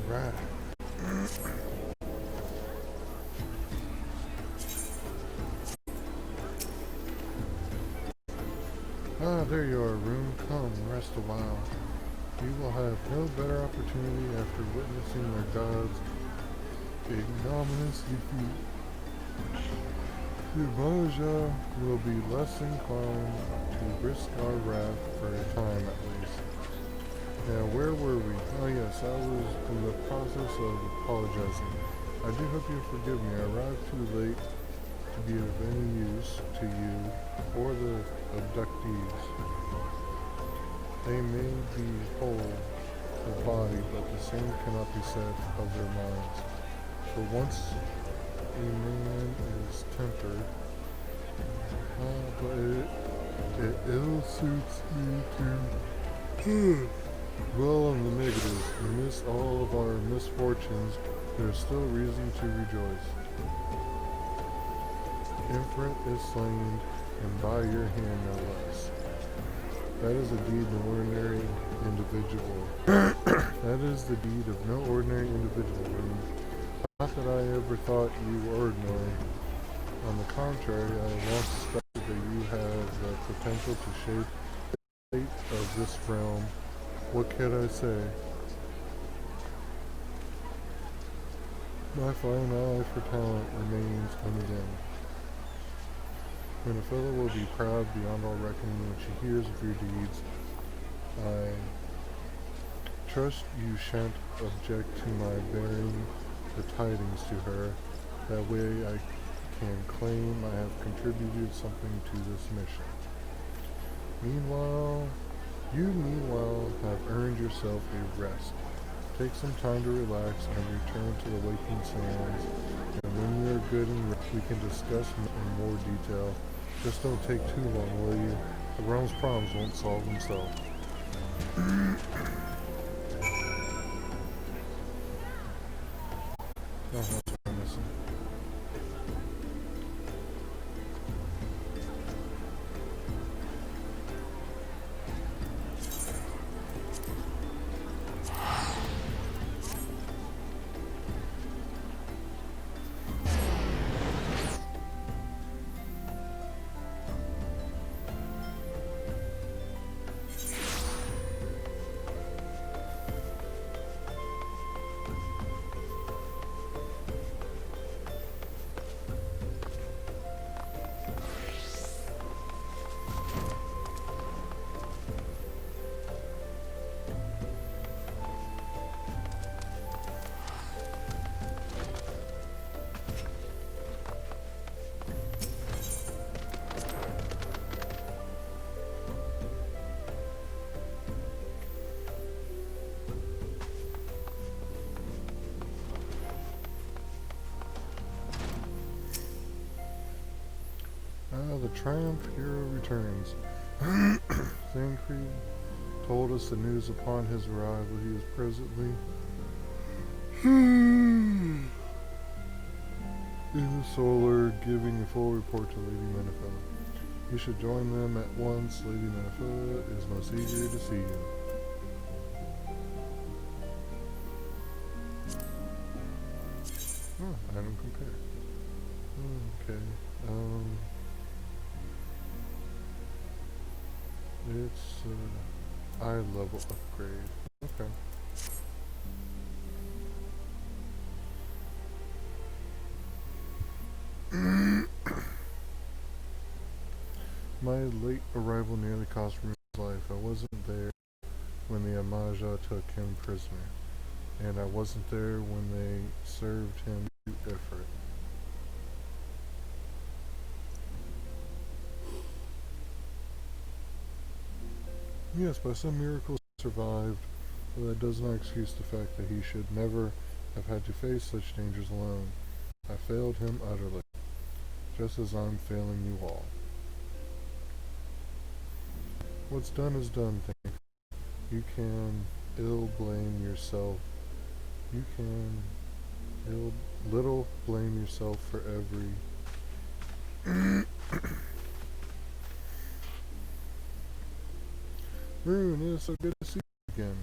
Alright. Ah, there you are, Rune. Come, rest a while. You will have no better opportunity after witnessing their gods' ignominious defeat. The Mahja will be less inclined to risk our wrath for a time at least. Now, where were we? Oh yes, I was in the process of apologizing. I do hope you forgive me. I arrived too late to be of any use to you or the abductees. They may be whole of body, but the same cannot be said of their minds. For once a man is tempered, but it ill suits me to dwell on the negatives. Amidst all of our misfortunes, there is still reason to rejoice. Infant is slain, and by your hand no less. That is the deed of no ordinary individual. That is the deed of no ordinary individual. Not that I ever thought you were ordinary. On the contrary, I once suspected that you have the potential to shape the fate of this realm. What can I say? My fine eye for talent remains undimmed. Minnesota will be proud beyond all reckoning when she hears of your deeds. I trust you shan't object to my bearing the tidings to her. That way I can claim I have contributed something to this mission. Meanwhile, you have earned yourself a rest. Take some time to relax and return to the waking sands. And when you're good and ready, we can discuss in more detail. Just don't take too long, will you? The realm's problems won't solve themselves. Oh, that's what I'm missing. The Triumph Hero returns. Thancred told us the news upon his arrival. He is presently in the Solar giving a full report to Lady Menifella. You should join them at once. Lady Menifella is most eager to see you. Oh, item compare. Okay. It's eye level upgrade. Okay. My late arrival nearly cost me his life. I wasn't there when the Amaja took him prisoner. and I wasn't there when they served him to Ifrit. Yes, by some miracle he survived, but that does not excuse the fact that he should never have had to face such dangers alone. I failed him utterly, just as I'm failing you all. What's done is done, Thane. You can ill blame yourself. You can ill little blame yourself for every Rune. It is so good to see you again.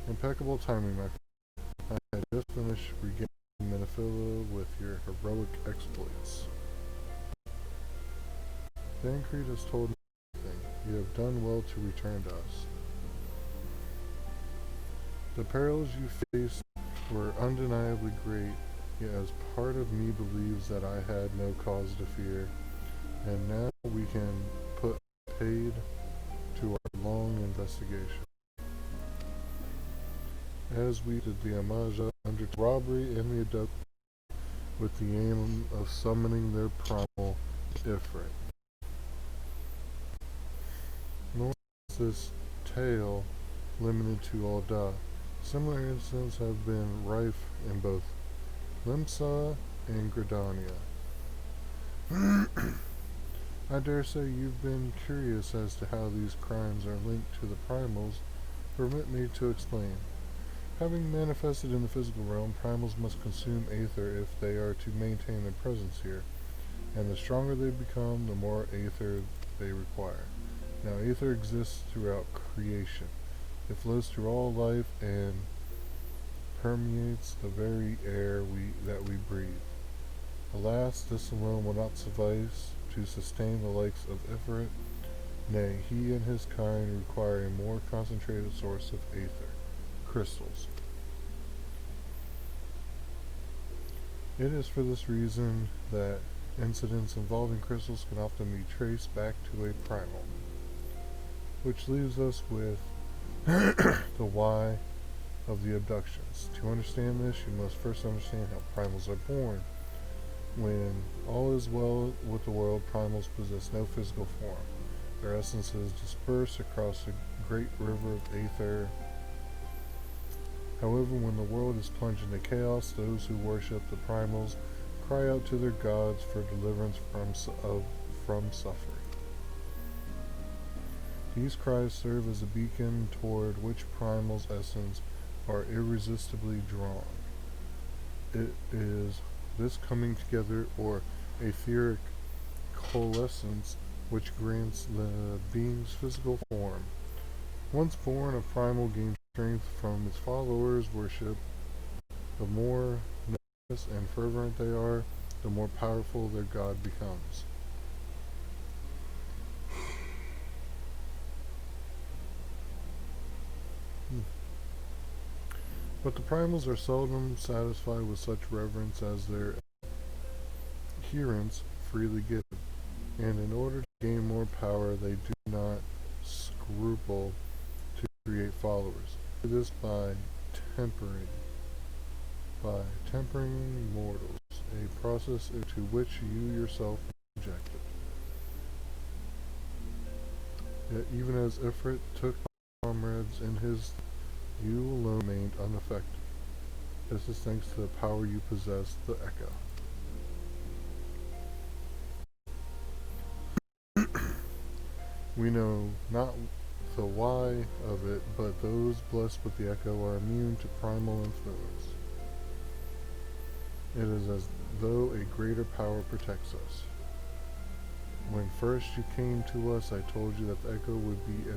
Impeccable timing, my friend. I had just finished regaining Menophylla with your heroic exploits. Thancred has told me everything. You have done well to return to us. The perils you faced were undeniably great, yet as part of me believes that I had no cause to fear, and now we can put paid to our long investigation. As we did, the Amaja undertook robbery and the abduction with the aim of summoning their primal Ifrit. Nor is this tale limited to Alda. Similar incidents have been rife in both Limsa and Gridania. I dare say you've been curious as to how these crimes are linked to the primals. Permit me to explain. Having manifested in the physical realm, primals must consume aether if they are to maintain their presence here, and the stronger they become, the more aether they require. Now, aether exists throughout creation. It flows through all life and permeates the very air that we breathe. Alas, this alone will not suffice to sustain the likes of Ifrit. Nay, he and his kind require a more concentrated source of aether, crystals. It is for this reason that incidents involving crystals can often be traced back to a primal. Which leaves us with the why of the abductions. To understand this, you must first understand how primals are born. When all is well with the world, primals possess no physical form. Their essences disperse across a great river of aether. However, when the world is plunged into chaos, those who worship the primals cry out to their gods for deliverance from suffering. These cries serve as a beacon toward which primal's essence are irresistibly drawn. It is this coming together, or etheric coalescence, which grants the being's physical form. Once born, a primal gains strength from its followers' worship. The more nervous and fervent they are, the more powerful their god becomes. But the primals are seldom satisfied with such reverence as their adherents freely give, and in order to gain more power, they do not scruple to create followers. They do this by tempering mortals, a process into which you yourself are subjected. Yet even as Ifrit took comrades in his, you alone remained unaffected. This is thanks to the power you possess, the Echo. We know not the why of it, but those blessed with the Echo are immune to primal influence. It is as though a greater power protects us. When first you came to us, I told you that the Echo would be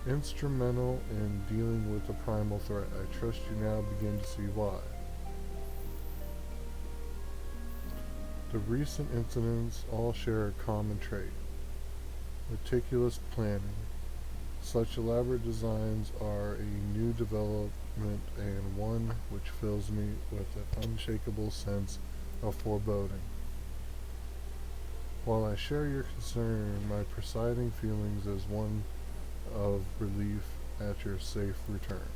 instrumental in dealing with the primal threat. I trust you now begin to see why. The recent incidents all share a common trait: meticulous planning. Such elaborate designs are a new development, and one which fills me with an unshakable sense of foreboding. While I share your concern, my presiding feelings is one of relief at your safe return.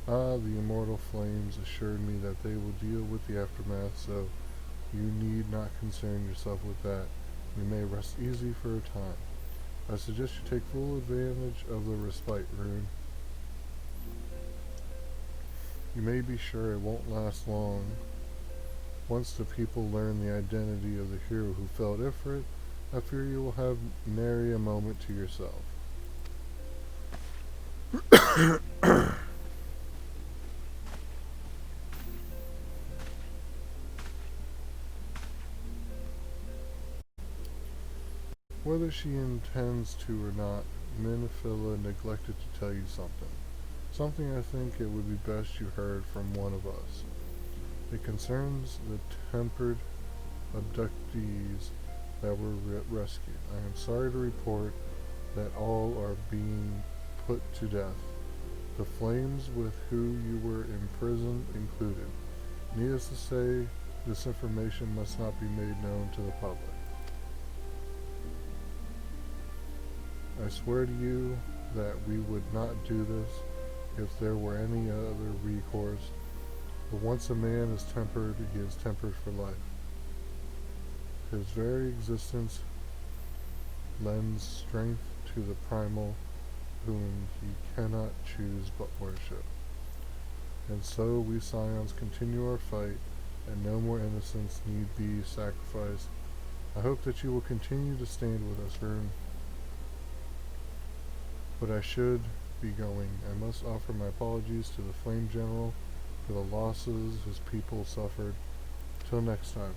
Ah, the immortal flames assured me that they will deal with the aftermath, so you need not concern yourself with that. You may rest easy for a time. I suggest you take full advantage of the respite rune. You may be sure it won't last long. Once the people learn the identity of the hero who felled Ifrit, I fear you will have nary a moment to yourself. Whether she intends to or not, Minifilla neglected to tell you something. Something I think it would be best you heard from one of us. It concerns the tempered abductees that were rescued. I am sorry to report that all are being put to death. The flames with who you were imprisoned included. Needless to say, this information must not be made known to the public. I swear to you that we would not do this if there were any other recourse, but once a man is tempered, he is tempered for life. His very existence lends strength to the primal whom he cannot choose but worship. And so we Scions continue our fight, and no more innocents need be sacrificed. I hope that you will continue to stand with us, Rune. But I should be going. I must offer my apologies to the Flame General for the losses his people suffered. Till next time.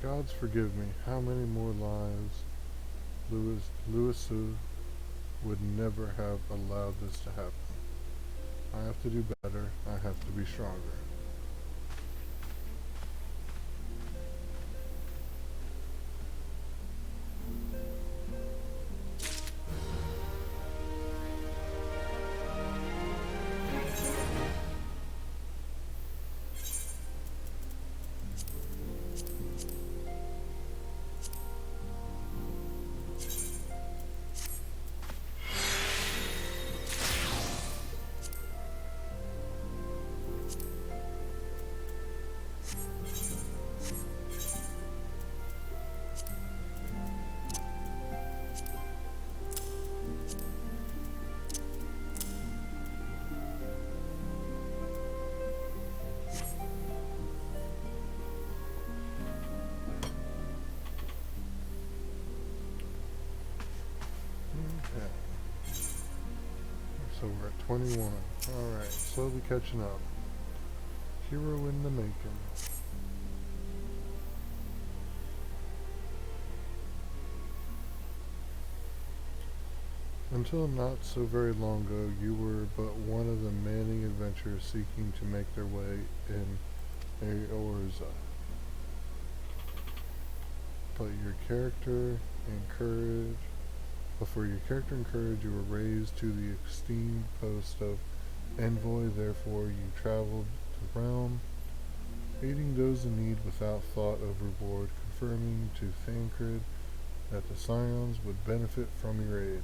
Gods forgive me, how many more lives Louisu would never have allowed this to happen. I have to do better, I have to be stronger. Okay. So we're at 21. Alright, slowly catching up. Hero in the making. Until not so very long ago, you were but one of the many adventurers seeking to make their way in Eorza. But for your character and courage, you were raised to the esteemed post of envoy. Therefore, you traveled the realm, aiding those in need without thought of reward, confirming to Thancred that the Scions would benefit from your aid.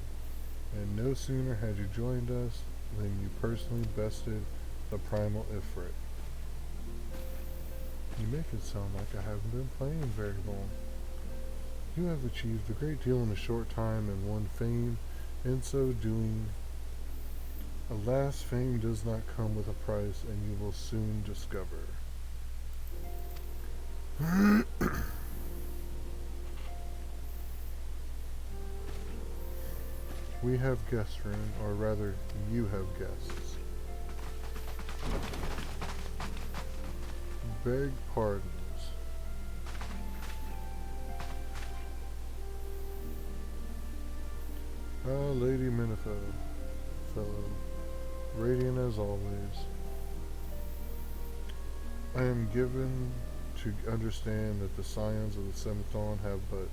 And no sooner had you joined us than you personally bested the primal Ifrit. You make it sound like I haven't been playing very long. You have achieved a great deal in a short time and won fame in so doing. Alas, fame does not come with a price, and you will soon discover. We have guests, Rune, or rather, you have guests. Beg pardons. Ah, Lady Minifo, fellow, radiant as always. I am given to understand that the Scions of the Seventh Dawn have but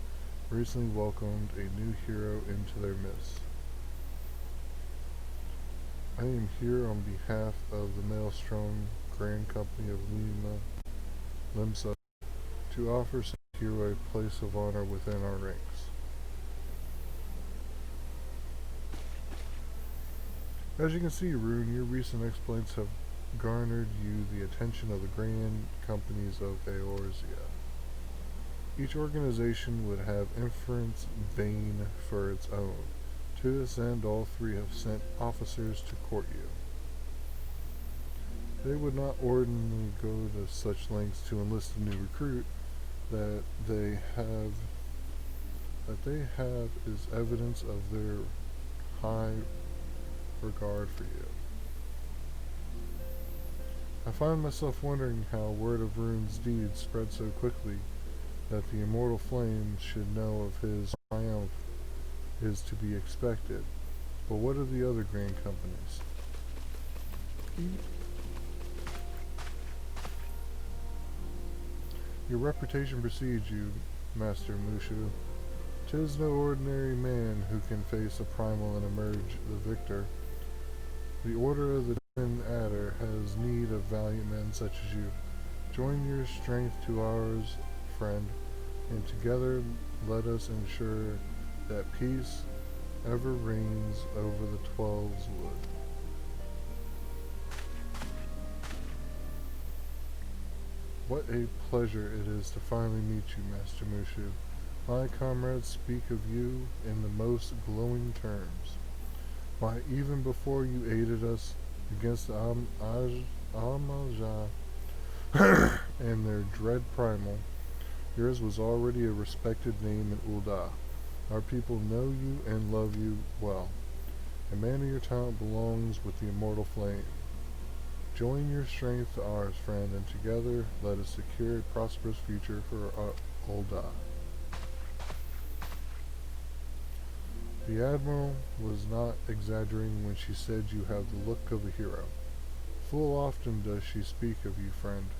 recently welcomed a new hero into their midst. I am here on behalf of the Maelstrom Grand Company of Limsa to to offer such a hero a place of honor within our ranks. As you can see, Rune, your recent exploits have garnered you the attention of the grand companies of Eorzea. Each organization would have Inference Bane for its own. To this end, all three have sent officers to court you. They would not ordinarily go to such lengths to enlist a new recruit. That they have is evidence of their high regard for you. I find myself wondering how word of Rune's deeds spread so quickly that the immortal flames should know of his triumph is to be expected. But what of the other grand companies? Your reputation precedes you, Master Mushu. 'Tis no ordinary man who can face a primal and emerge the victor. The Order of the Twin Adder has need of valiant men such as you. Join your strength to ours, friend, and together let us ensure that peace ever reigns over the Twelves Wood. What a pleasure it is to finally meet you, Master Mushu. My comrades speak of you in the most glowing terms. Why, even before you aided us against the Amaja and their dread primal, yours was already a respected name in Ul'dah. Our people know you and love you well. A man of your talent belongs with the immortal flame. Join your strength to ours, friend, and together let us secure a prosperous future for Ul'dah. The Admiral was not exaggerating when she said you have the look of a hero. Full often does she speak of you, friend.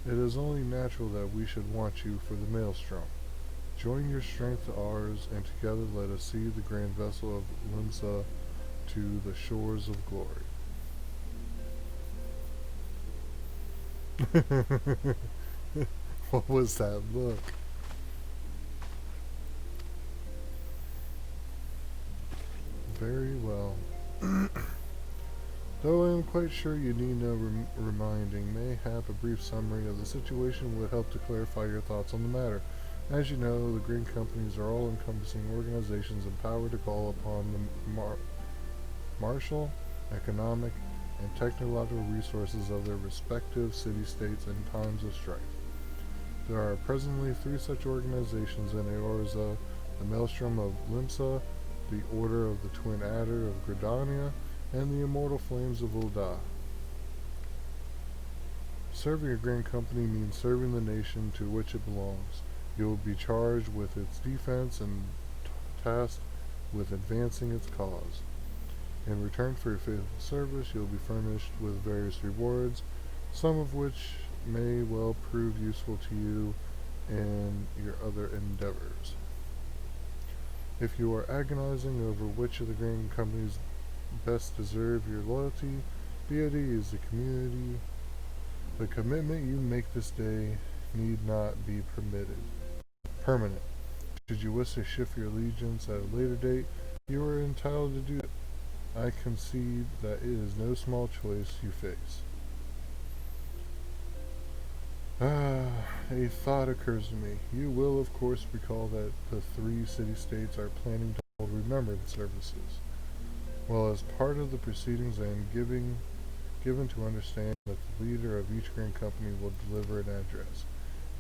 It is only natural that we should want you for the Maelstrom. Join your strength to ours, and together let us see the grand vessel of Limsa to the shores of glory. What was that look? Very well. Though I am quite sure you need no reminding, mayhap a brief summary of the situation would help to clarify your thoughts on the matter. As you know, the green companies are all-encompassing organizations empowered to call upon the martial, economic, and technological resources of their respective city-states in times of strife. There are presently 3 such organizations in Eorzea: the Maelstrom of Limsa, the Order of the Twin Adder of Gridania, and the Immortal Flames of Ul'dah. Serving a grand company means serving the nation to which it belongs. You will be charged with its defense and tasked with advancing its cause. In return for your faithful service, you will be furnished with various rewards, some of which may well prove useful to you in your other endeavors. If you are agonizing over which of the grand companies best deserve your loyalty, be at ease. The commitment you make this day need not be permanent. Should you wish to shift your allegiance at a later date, you are entitled to do it. I concede that it is no small choice you face. A thought occurs to me. You will, of course, recall that the 3 city-states are planning to hold remembrance services. Well, as part of the proceedings, I am given to understand that the leader of each grand company will deliver an address.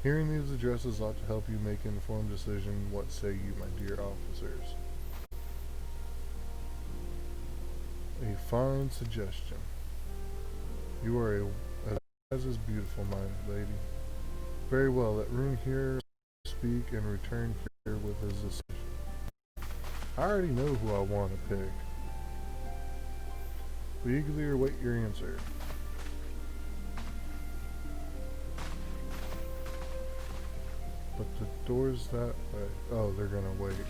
Hearing these addresses ought to help you make an informed decision. What say you, my dear officers? A fine suggestion. You are as is beautiful, my lady. Very well, let Rune here speak and return here with his decision. I already know who I want to pick. We eagerly await your answer. But the door's that way. Oh, they're gonna wait.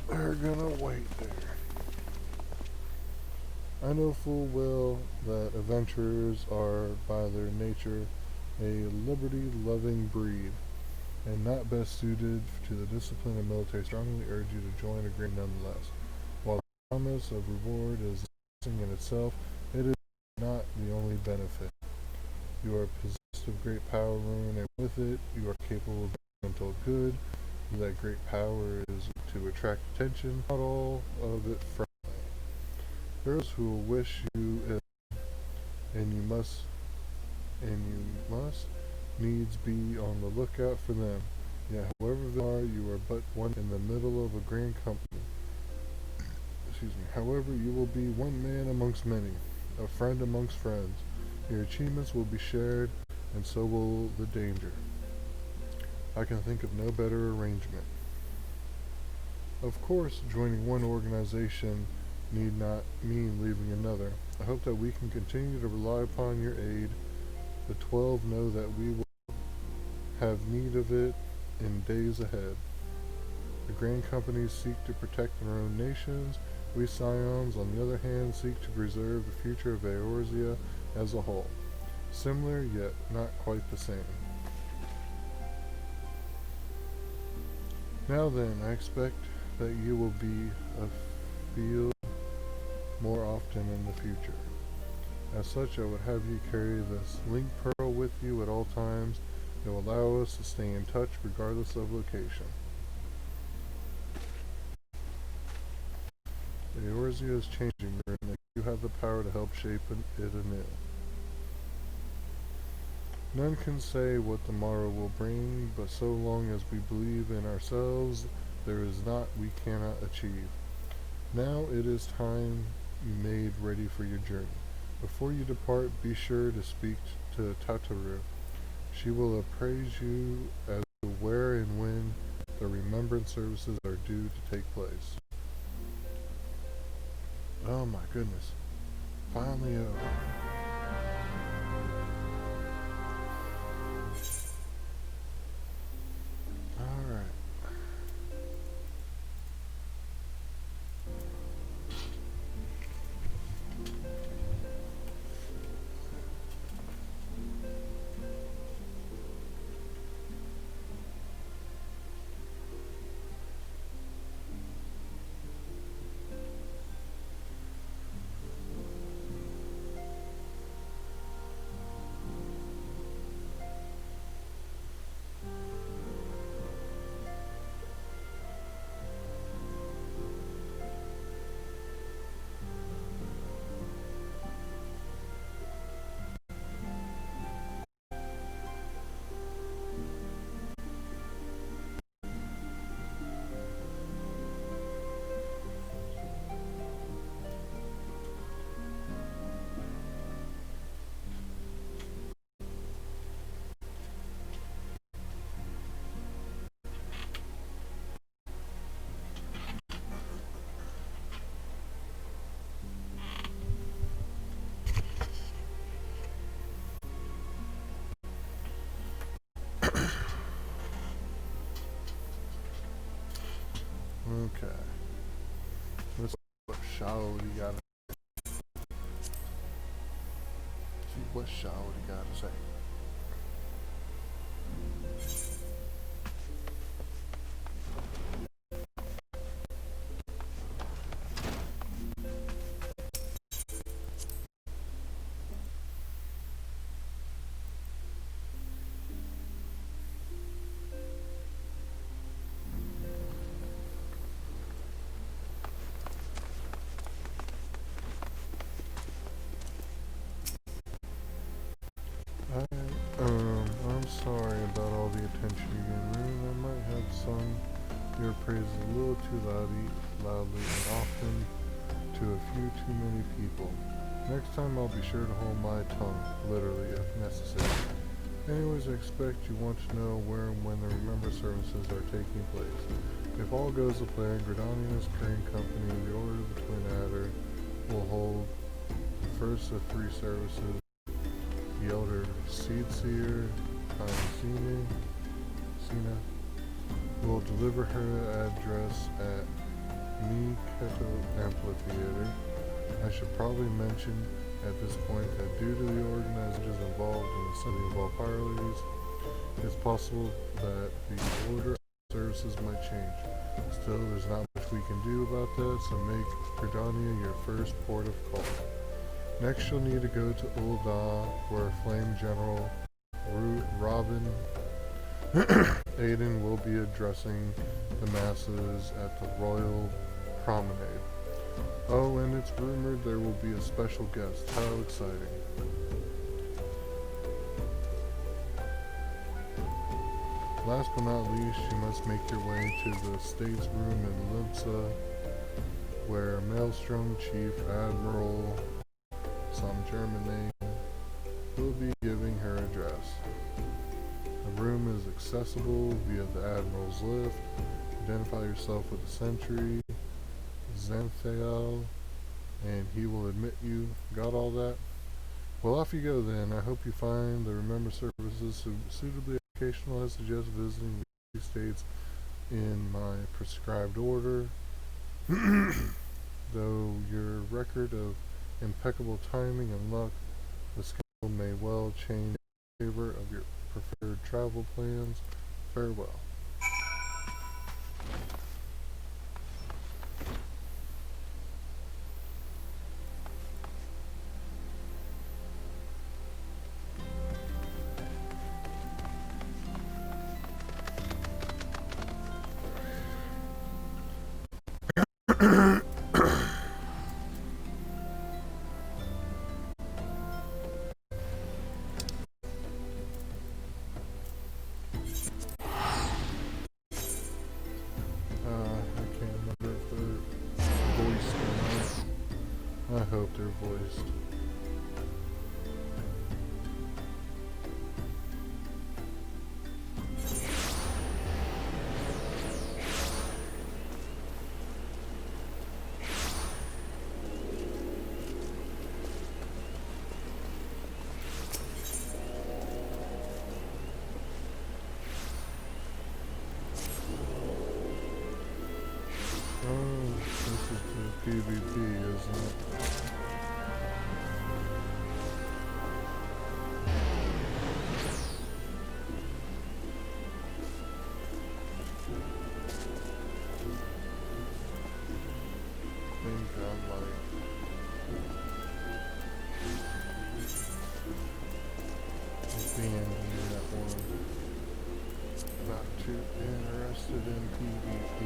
They're gonna wait there. I know full well that adventurers are, by their nature, a liberty-loving breed, and not best suited to the discipline of military. Strongly urge you to join a grade nonetheless. While the promise of reward is blessing in itself, it is not the only benefit. You are possessed of great power, and with it you are capable of mental good. That great power is to attract attention, not all of it friendly. Those who will wish you ill, and you must needs be on the lookout for them. Yet, however they are, you are but one in the middle of a grand company. However, you will be one man amongst many, a friend amongst friends. Your achievements will be shared, and so will the danger. I can think of no better arrangement. Of course, joining one organization need not mean leaving another. I hope that we can continue to rely upon your aid. The 12 know that we will have need of it in days ahead. The grand companies seek to protect their own nations. We Scions, on the other hand, seek to preserve the future of Eorzea as a whole. Similar, yet not quite the same. Now then, I expect that you will be afield more often in the future. As such, I would have you carry this link pearl with you at all times. It will allow us to stay in touch regardless of location. Eorzea is changing, and you have the power to help shape it anew. None can say what the morrow will bring, but so long as we believe in ourselves, there is naught we cannot achieve. Now it is time you made ready for your journey. Before you depart, be sure to speak to Tataru. She will appraise you as to where and when the remembrance services are due to take place. Oh my goodness. Finally over. Alright. Okay. Let's see what Shaoli got to see what Shaoli got to say. I'm sorry about all the attention you're getting. I might have sung your praises a little too loudly and often to a few too many people. Next time I'll be sure to hold my tongue, literally, if necessary. Anyways, I expect you want to know where and when the Remember services are taking place. If all goes to plan, Gridania's Crane Company and the Order of the Twin Adder will hold the first of 3 services. The Elder Seedseer, Sina, will deliver her address at Miketo Amphitheater. I should probably mention at this point that due to the organizers involved in the sending of all fire ladies, it's possible that the order of services might change. Still, there's not much we can do about that, so make Gridania your first port of call. Next, you'll need to go to Ul'dah, where Flame General Robin Aiden will be addressing the masses at the Royal Promenade. Oh, and it's rumored there will be a special guest. How exciting. Last but not least, you must make your way to the States Room in Limsa, where Maelstrom Chief Admiral, some German name, will be giving her address. The room is accessible via the Admiral's lift. Identify yourself with the sentry, Xanthael, and he will admit you. Got all that? Well, off you go then. I hope you find the Remember services suitably educational. I suggest visiting the states in my prescribed order. Though your record of impeccable timing and luck, the schedule may well change in favor of your preferred travel plans. Farewell. I hope they're voiced. Oh, this is the PvP, isn't it? Not too interested in PvP.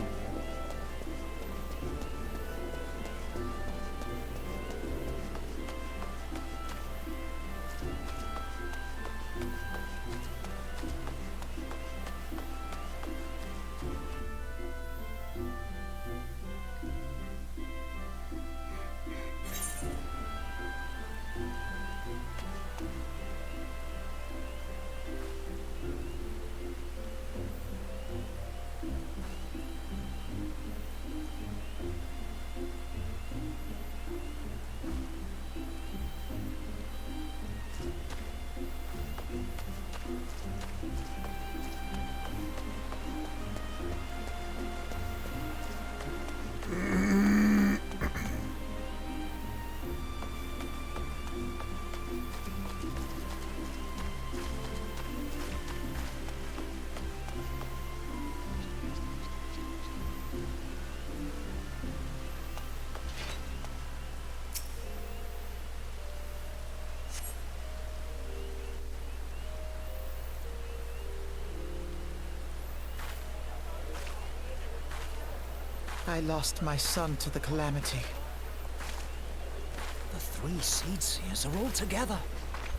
I lost my son to the calamity. The three Seedseers are all together.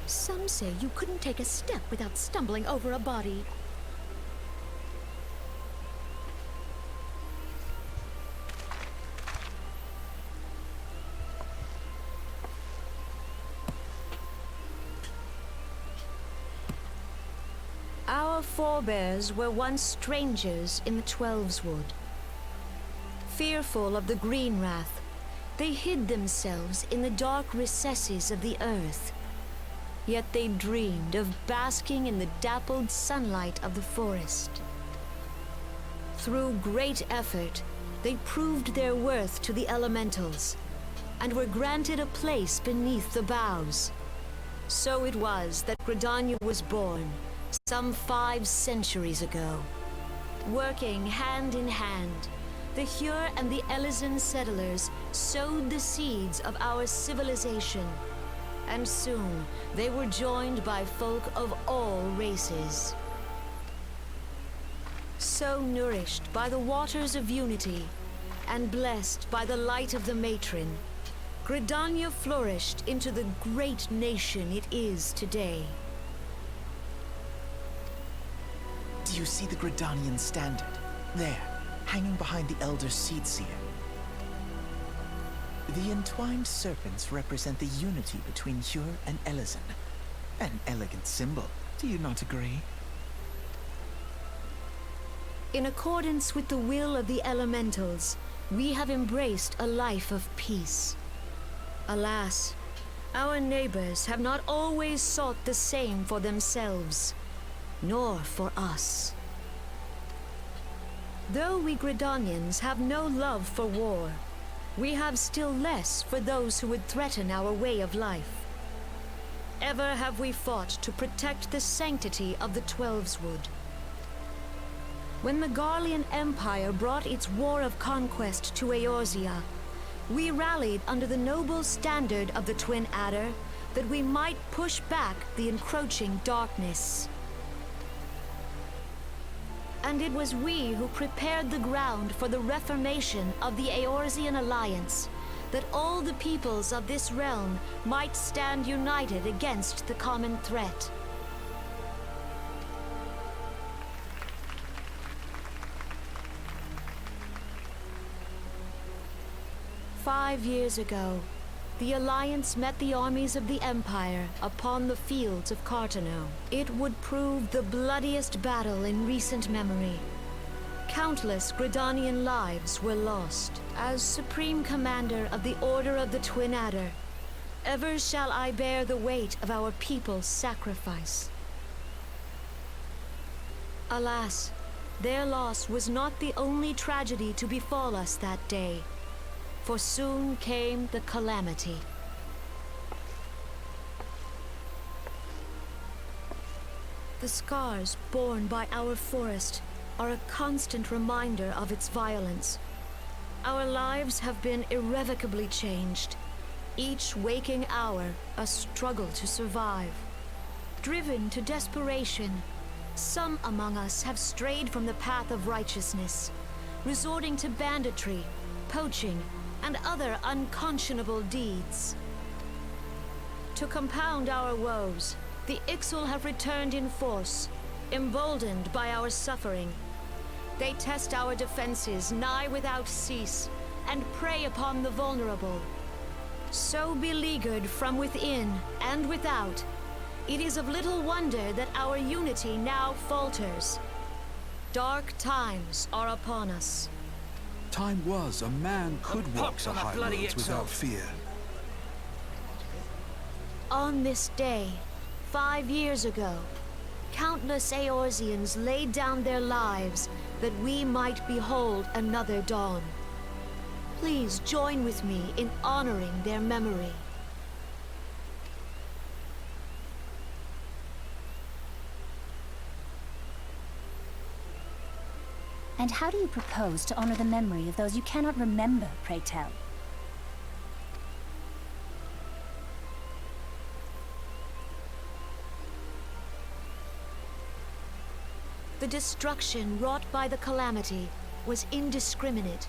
Some say you couldn't take a step without stumbling over a body. Our forebears were once strangers in the Twelveswood. Fearful of the Green Wrath, they hid themselves in the dark recesses of the earth. Yet they dreamed of basking in the dappled sunlight of the forest. Through great effort, they proved their worth to the elementals, and were granted a place beneath the boughs. So it was that Gridania was born, some 5 centuries ago. Working hand in hand, the Hyur and the Elysian settlers sowed the seeds of our civilization, and soon they were joined by folk of all races. So nourished by the waters of unity, and blessed by the light of the matron, Gridania flourished into the great nation it is today. Do you see the Gridanian standard? There, hanging behind the Elder Seedseer. The entwined serpents represent the unity between Hyur and Elysian. An elegant symbol, do you not agree? In accordance with the will of the elementals, we have embraced a life of peace. Alas, our neighbors have not always sought the same for themselves, nor for us. Though we Gridanians have no love for war, we have still less for those who would threaten our way of life. Ever have we fought to protect the sanctity of the Twelveswood. When the Garlean Empire brought its war of conquest to Eorzea, we rallied under the noble standard of the Twin Adder that we might push back the encroaching darkness. And it was we who prepared the ground for the reformation of the Eorzean Alliance, that all the peoples of this realm might stand united against the common threat. "5 years ago, the Alliance met the armies of the Empire upon the fields of Carteneau. It would prove the bloodiest battle in recent memory. Countless Gridanian lives were lost. As Supreme Commander of the Order of the Twin Adder, ever shall I bear the weight of our people's sacrifice. Alas, their loss was not the only tragedy to befall us that day, for soon came the calamity. The scars borne by our forest are a constant reminder of its violence. Our lives have been irrevocably changed, each waking hour a struggle to survive. Driven to desperation, some among us have strayed from the path of righteousness, resorting to banditry, poaching, and other unconscionable deeds. To compound our woes, the Ixal have returned in force, emboldened by our suffering. They test our defenses nigh without cease, and prey upon the vulnerable. So beleaguered from within and without, it is of little wonder that our unity now falters. Dark times are upon us. Time was a man could walk the high roads without fear. On this day, 5 years ago, countless Eorzeans laid down their lives that we might behold another dawn. Please join with me in honoring their memory. And how do you propose to honor the memory of those you cannot remember, pray tell? The destruction wrought by the calamity was indiscriminate.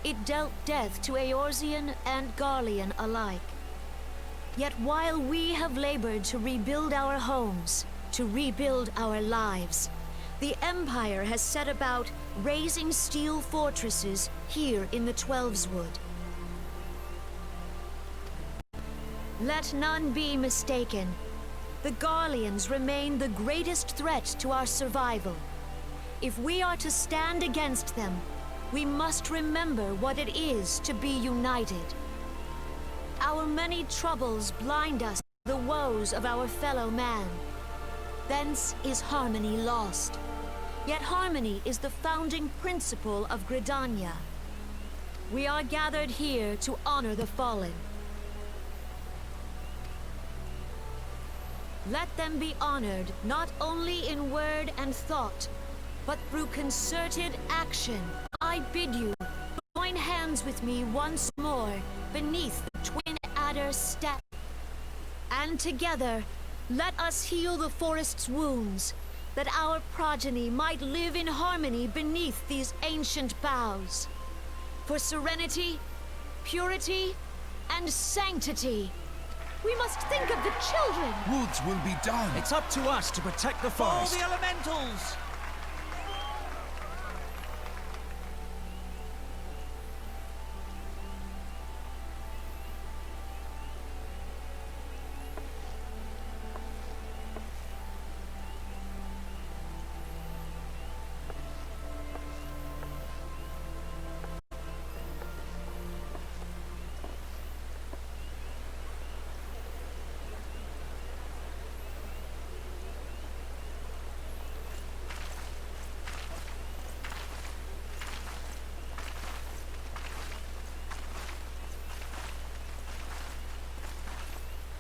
It dealt death to Eorzean and Garlean alike. Yet while we have labored to rebuild our homes, to rebuild our lives, the Empire has set about raising steel fortresses here in the Twelveswood. Let none be mistaken. The Garleans remain the greatest threat to our survival. If we are to stand against them, we must remember what it is to be united. Our many troubles blind us to the woes of our fellow man. Thence is harmony lost. Yet harmony is the founding principle of Gridania. We are gathered here to honor the fallen, Let them be honored not only in word and thought, but through concerted action. I bid you join hands with me once more beneath the Twin Adder's step. And together, let us heal the forest's wounds, that our progeny might live in harmony beneath these ancient boughs. For serenity, purity, and sanctity, we must think of the children. Woods will be done. It's up to us to protect the All forest. the elementals!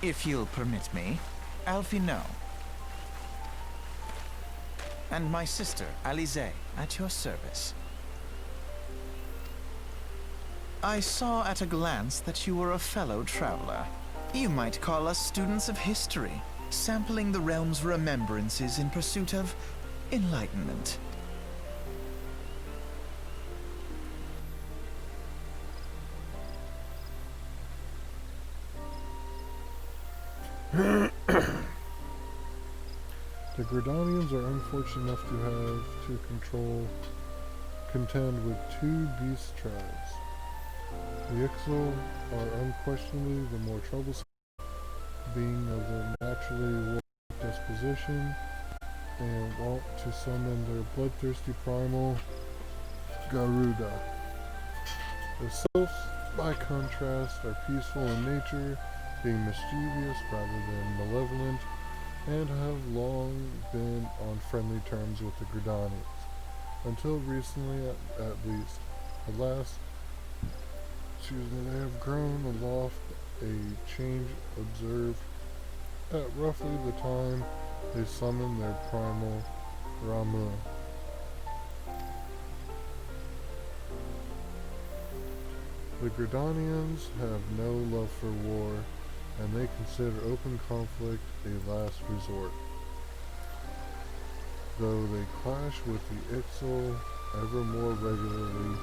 If you'll permit me, Alphino. And my sister, Alize, at your service. I saw at a glance that you were a fellow traveler. You might call us students of history, sampling the realm's remembrances in pursuit of enlightenment. The Gridanians are unfortunate enough to have to contend with two beast tribes. The Ixal are unquestionably the more troublesome, being of a naturally warlike disposition and want to summon their bloodthirsty primal Garuda. The Sylphs, by contrast, are peaceful in nature, being mischievous rather than malevolent, and have long been on friendly terms with the Gridanians. Until recently, at least. Alas, they have grown aloft, a change observed at roughly the time they summoned their primal Ramu. The Gridanians have no love for war, and they consider open conflict a last resort. Though they clash with the Ixal ever more regularly,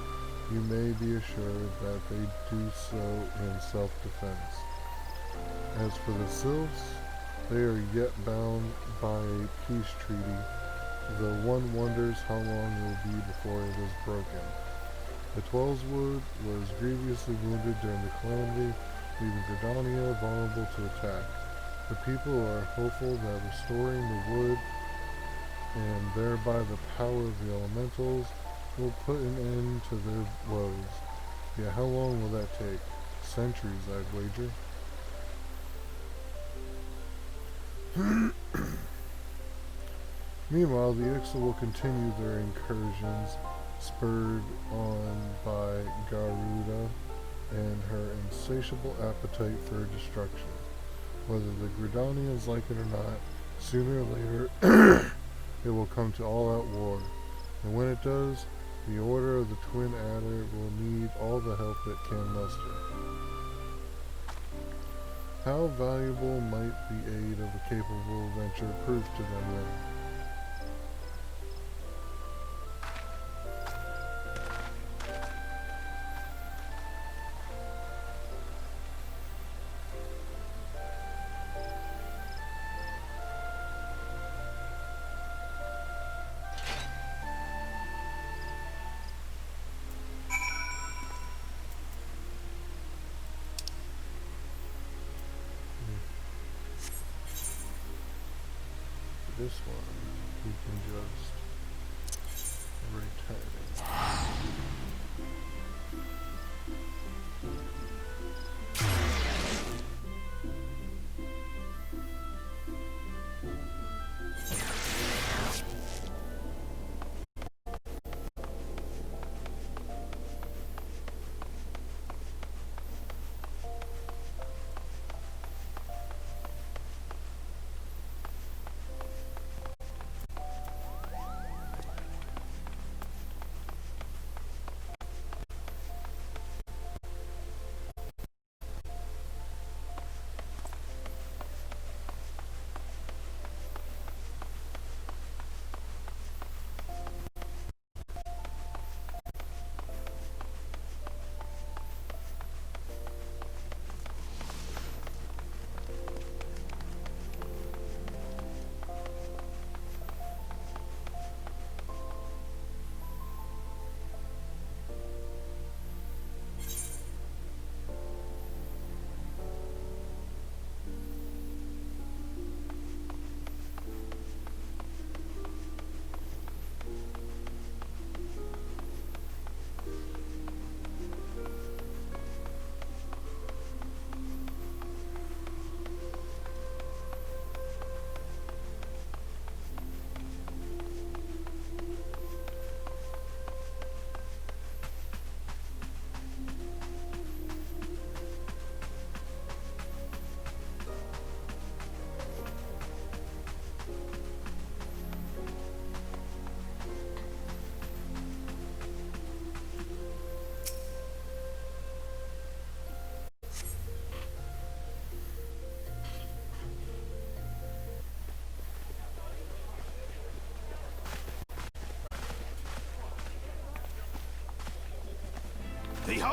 you may be assured that they do so in self-defense. As for the Sylphs, they are yet bound by a peace treaty, though one wonders how long it will be before it is broken. The Twelveswood was grievously wounded during the calamity, leaving Gridania vulnerable to attack. The people are hopeful that restoring the wood and thereby the power of the elementals will put an end to their woes. Yet how long will that take? Centuries, I'd wager. Meanwhile, the Ixal will continue their incursions, spurred on by Garuda and her insatiable appetite for destruction. Whether the Gridanians like it or not, sooner or later it will come to all-out war. And when it does, the Order of the Twin Adder will need all the help it can muster. How valuable might the aid of a capable venture prove to them then? This one, we can just return.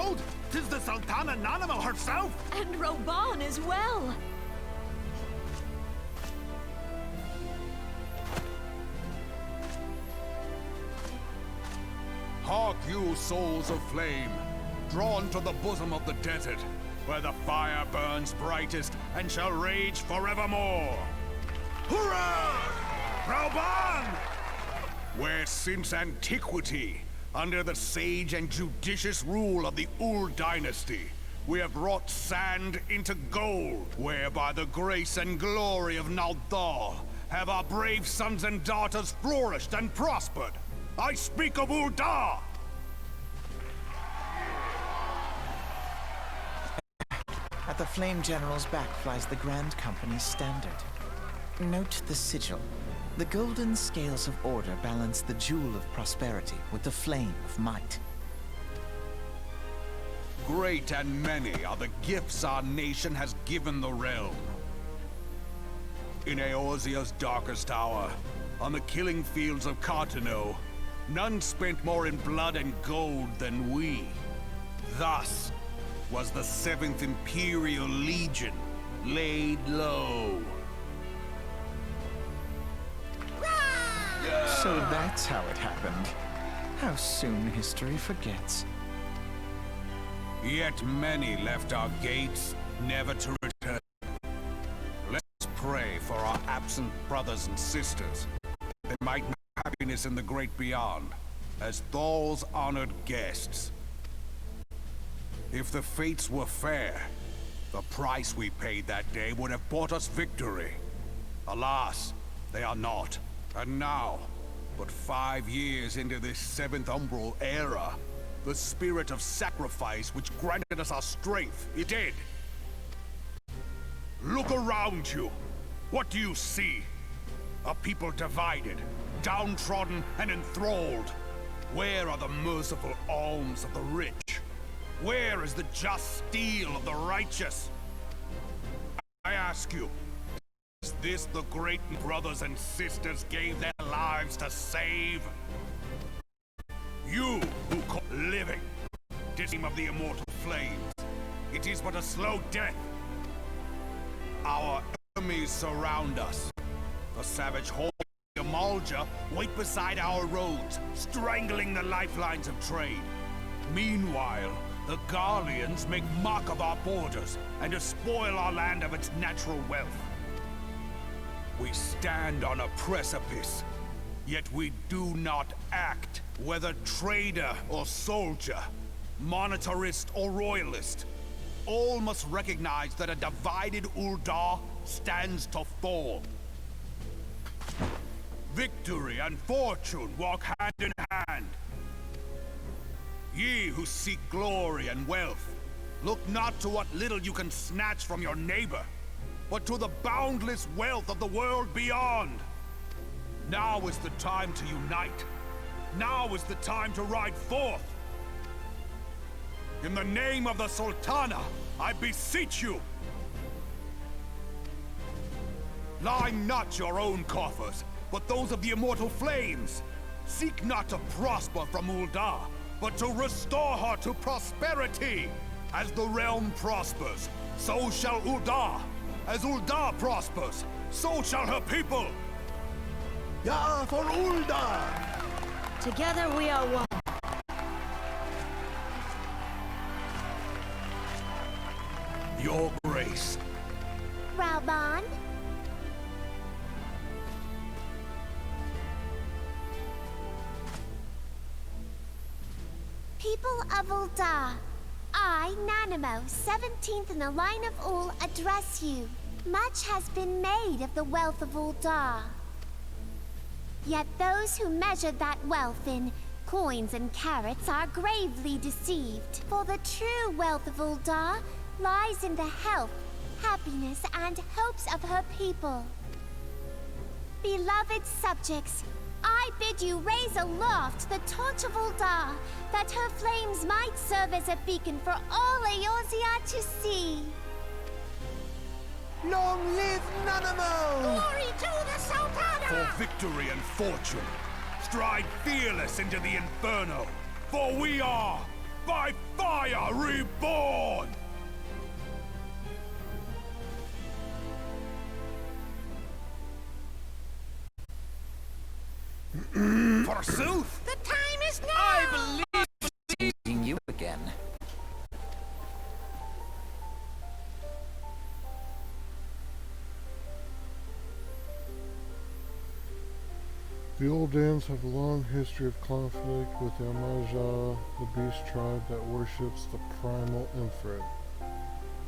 behold! 'Tis the Sultana Nanamo herself! And Roban as well! Hark you, souls of flame, drawn to the bosom of the desert, where the fire burns brightest and shall rage forevermore. Hurrah! Rauban! Where since antiquity, under the sage and judicious rule of the Ul dynasty, we have wrought sand into gold, where by the grace and glory of Naldal have our brave sons and daughters flourished and prospered. I speak of Ul'dah! At the Flame General's back flies the Grand Company's standard. Note the sigil. The golden scales of order balance the jewel of prosperity with the flame of might. Great and many are the gifts our nation has given the realm. In Eorzea's darkest hour, on the killing fields of Cartano, none spent more in blood and gold than we. Thus was the 7th Imperial Legion laid low. So that's how it happened. How soon history forgets. Yet many left our gates, never to return. Let's pray for our absent brothers and sisters. They might know happiness in the great beyond, as Thal's honored guests. If the fates were fair, the price we paid that day would have bought us victory. Alas, they are not. And now, but 5 years into this 7th Umbral era, the spirit of sacrifice which granted us our strength, it did. Look around you. What do you see? A people divided, downtrodden and enthralled. Where are the merciful alms of the rich? Where is the just steel of the righteous? I ask you, is this the great brothers and sisters gave their lives to save? You who call living, dream of the immortal flames. It is but a slow death. Our enemies surround us. The savage horde of Amalja wait beside our roads, strangling the lifelines of trade. Meanwhile, the Garleans make mock of our borders and despoil our land of its natural wealth. We stand on a precipice, yet we do not act. Whether trader or soldier, monetarist or royalist, all must recognize that a divided Ul'dah stands to fall. Victory and fortune walk hand in hand. Ye who seek glory and wealth, look not to what little you can snatch from your neighbor, but to the boundless wealth of the world beyond. Now is the time to unite. Now is the time to ride forth. In the name of the Sultana, I beseech you. Line not your own coffers, but those of the immortal flames. Seek not to prosper from Ul'dah, but to restore her to prosperity. As the realm prospers, so shall Ul'dah. As Ul'dah prospers, so shall her people. Ya for Ul'dah! Together we are one. Your grace. Rauban? People of Ul'dah, I, Nanamo, 17th in the line of Ul, address you. Much has been made of the wealth of Ul'dah. Yet those who measure that wealth in coins and carats are gravely deceived. For the true wealth of Ul'dah lies in the health, happiness, and hopes of her people. Beloved subjects, I bid you raise aloft the torch of Ul'dah, that her flames might serve as a beacon for all Eorzea to see. Long live Nanamo! Glory to the Sultana! For victory and fortune, stride fearless into the Inferno, for we are by fire reborn! Forsooth! The time is now! I believe Seeing you again. The Old Dans have a long history of conflict with the Amaja, the beast tribe that worships the primal Infrared.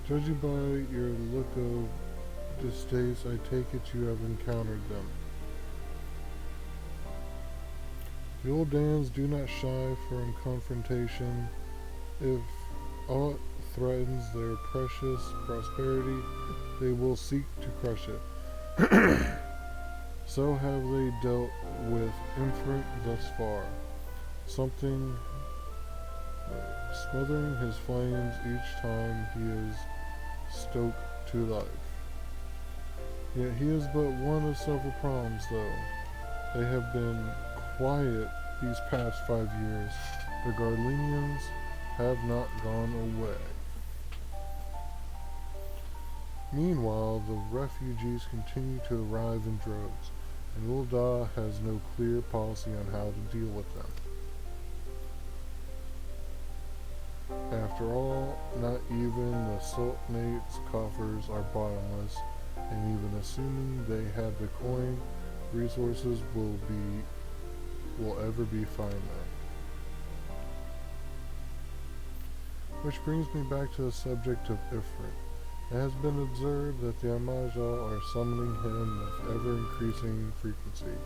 Judging by your look of distaste, I take it you have encountered them. The Old Dans do not shy from confrontation. If aught threatens their precious prosperity, they will seek to crush it. So have they dealt with Infant thus far, something smothering his flames each time he is stoked to life. Yet he is but one of several problems, though. They have been quiet these past 5 years. The Garlenians have not gone away. Meanwhile, the refugees continue to arrive in droves, and Ul'dah has no clear policy on how to deal with them. After all, not even the Sultanate's coffers are bottomless, and even assuming they have the coin, resources will ever be finite. Which brings me back to the subject of Ifrit. It has been observed that the Amaja are summoning him with ever-increasing frequency.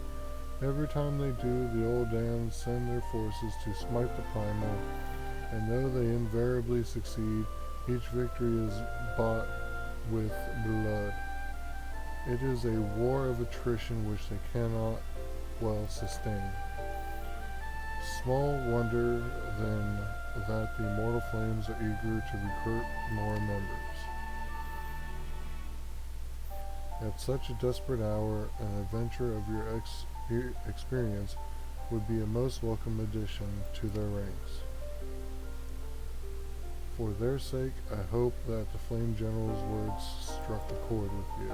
Every time they do, the Old Dans send their forces to smite the primal, and though they invariably succeed, each victory is bought with blood. It is a war of attrition which they cannot well sustain. Small wonder, then, that the Immortal Flames are eager to recruit more members. At such a desperate hour, an adventure of your experience would be a most welcome addition to their ranks. For their sake, I hope that the Flame General's words struck a chord with you.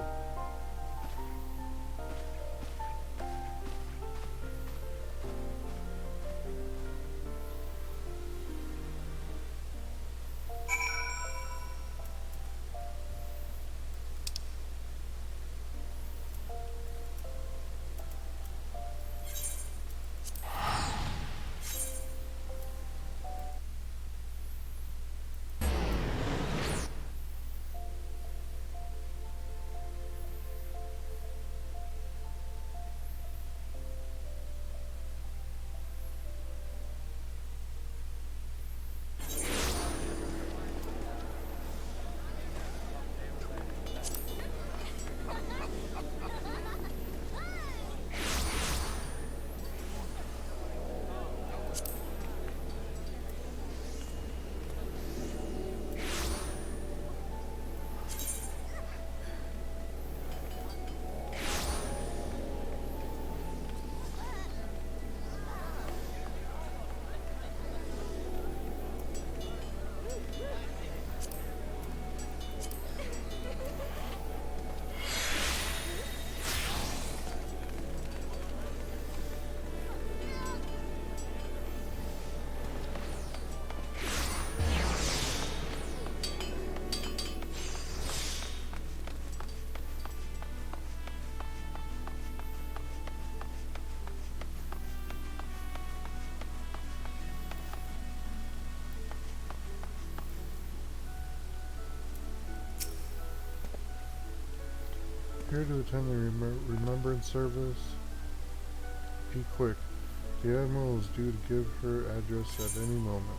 Here to attend the remembrance service. Be quick. The Admiral is due to give her address at any moment.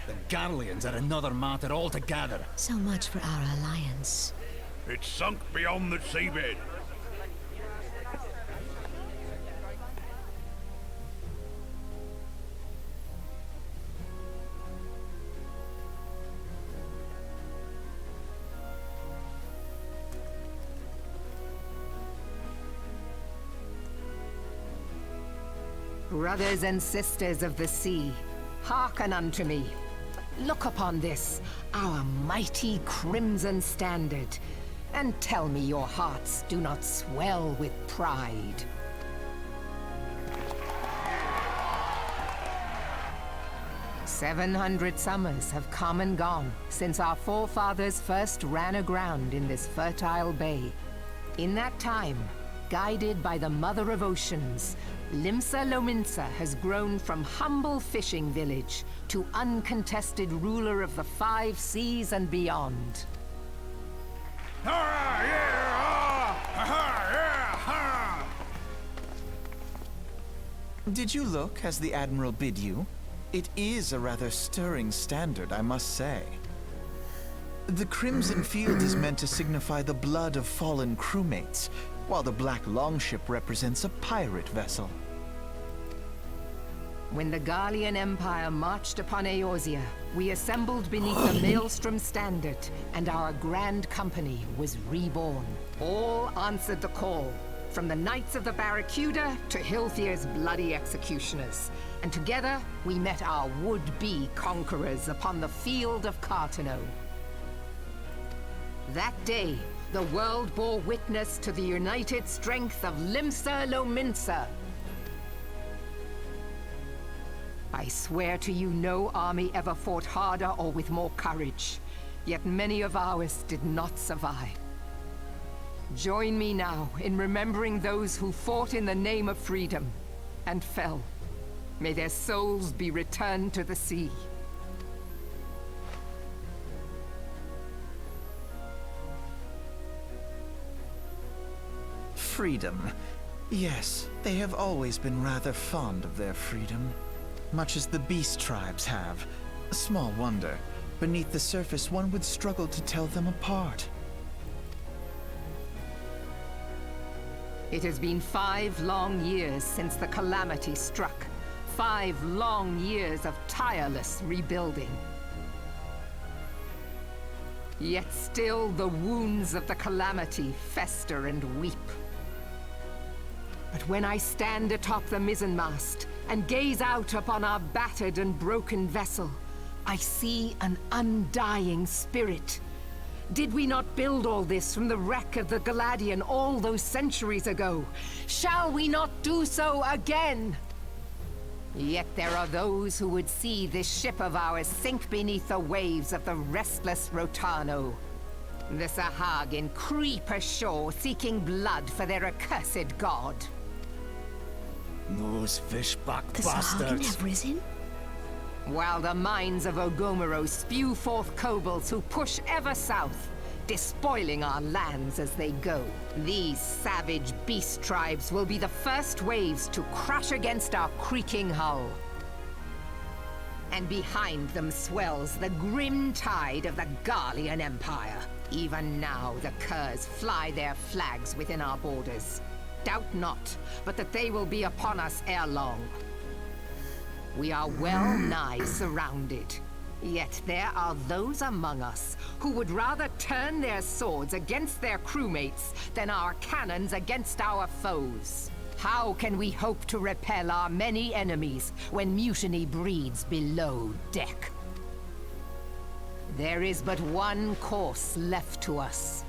The Garleans are another matter altogether. So much for our alliance. It's sunk beyond the seabed. Brothers and sisters of the sea, hearken unto me. Look upon this, our mighty crimson standard, and tell me your hearts do not swell with pride. "700 summers have come and gone since our forefathers first ran aground in this fertile bay. In that time, guided by the Mother of Oceans, Limsa Lominsa has grown from humble fishing village to uncontested ruler of the 5 seas and beyond. Did you look as the Admiral bid you? It is a rather stirring standard, I must say. The crimson field is meant to signify the blood of fallen crewmates, while the black longship represents a pirate vessel. When the Garlean Empire marched upon Eorzea, we assembled beneath the Maelstrom standard, and our grand company was reborn. All answered the call, from the Knights of the Barracuda to Hilthier's bloody executioners. And together, we met our would-be conquerors upon the field of Carteneau. That day, the world bore witness to the united strength of Limsa Lominsa. I swear to you, no army ever fought harder or with more courage, yet many of ours did not survive. Join me now in remembering those who fought in the name of freedom and fell. May their souls be returned to the sea. Freedom. Yes, they have always been rather fond of their freedom. Much as the beast tribes have. Small wonder. Beneath the surface, one would struggle to tell them apart. It has been 5 long years since the calamity struck. 5 long years of tireless rebuilding. Yet still the wounds of the calamity fester and weep. But when I stand atop the mizzenmast and gaze out upon our battered and broken vessel, I see an undying spirit. Did we not build all this from the wreck of the Galadian all those centuries ago? Shall we not do so again? Yet there are those who would see this ship of ours sink beneath the waves of the restless Rotano. The Sahagin creep ashore seeking blood for their accursed god. Those fishback The Sahagin bastards. have risen? While the mines of Ogomero spew forth kobolds who push ever south, despoiling our lands as they go. These savage beast tribes will be the first waves to crash against our creaking hull. And behind them swells the grim tide of the Garlean Empire. Even now, the Curs fly their flags within our borders. Doubt not, but that they will be upon us ere long. We are well nigh surrounded. Yet there are those among us who would rather turn their swords against their crewmates than our cannons against our foes. How can we hope to repel our many enemies when mutiny breeds below deck? There is but one course left to us.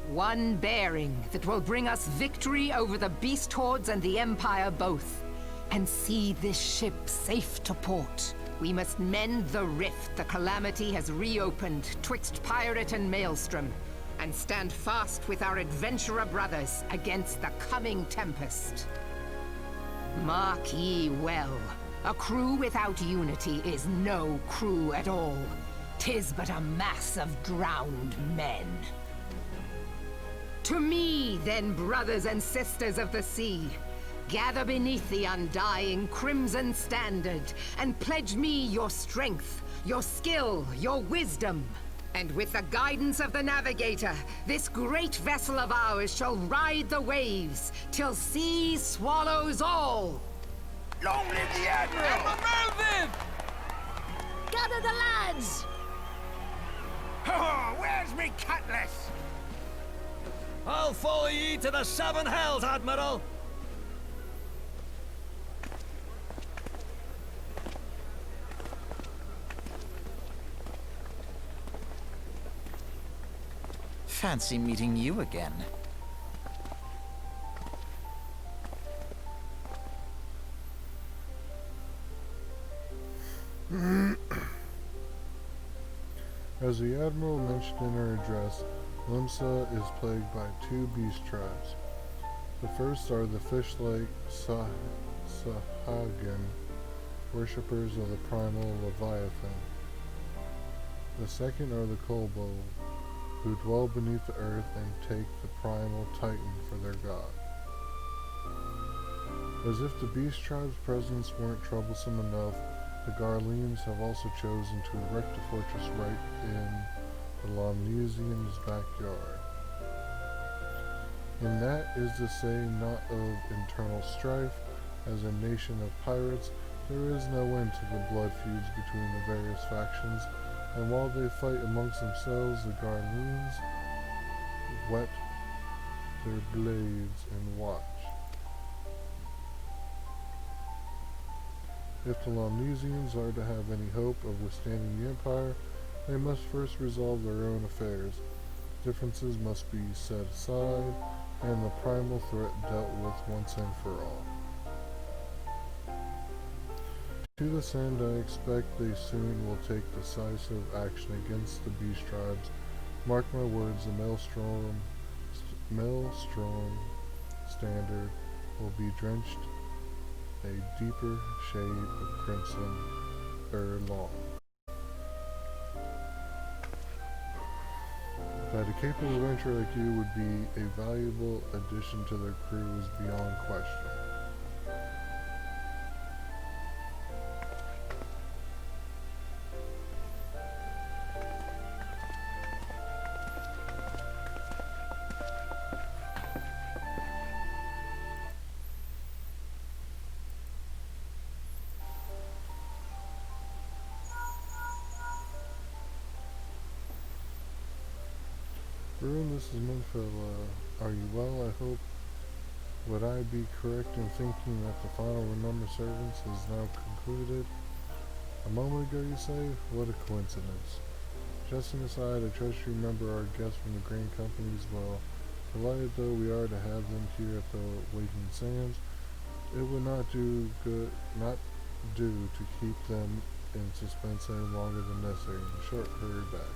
One bearing that will bring us victory over the beast hordes and the Empire both, and see this ship safe to port. We must mend the rift the Calamity has reopened twixt Pirate and Maelstrom, and stand fast with our adventurer brothers against the coming tempest. Mark ye well, a crew without unity is no crew at all. 'Tis but a mass of drowned men. To me, then, brothers and sisters of the sea, gather beneath the undying crimson standard, and pledge me your strength, your skill, your wisdom. And with the guidance of the navigator, this great vessel of ours shall ride the waves, till sea swallows all! Long live the Admiral! Melvin! Gather the lads! Oh, where's me cutlass? I'll follow ye to the 7 hells, Admiral! fancy meeting you again. As the Admiral mentioned in her address, Limsa is plagued by two beast tribes. The first are the fish-like Sahagin, worshippers of the primal Leviathan. The second are the Kobold, who dwell beneath the earth and take the primal Titan for their god. As if the beast tribe's presence weren't troublesome enough, the Garleans have also chosen to erect a fortress right in the Lomnusians' backyard. And that is to say not of internal strife. As a nation of pirates, there is no end to the blood feuds between the various factions, and while they fight amongst themselves, the Garleans whet their blades and watch. If the Lomnusians are to have any hope of withstanding the Empire, they must first resolve their own affairs. Differences must be set aside, and the primal threat dealt with once and for all. To this end, I expect they soon will take decisive action against the beast tribes. Mark my words, the Maelstrom standard will be drenched a deeper shade of crimson ere long. That a capable adventurer like you would be a valuable addition to their crew is beyond question. Bruin, this is Minfield. Are you well? I hope. Would I be correct in thinking that the final Remember Servants is now concluded? A moment ago, you say? What a coincidence. Jesting aside, I trust you remember our guests from the Grain Companies well. Delighted though we are to have them here at the Waiting Sands, it would not do to keep them in suspense any longer than necessary. In short, hurry back.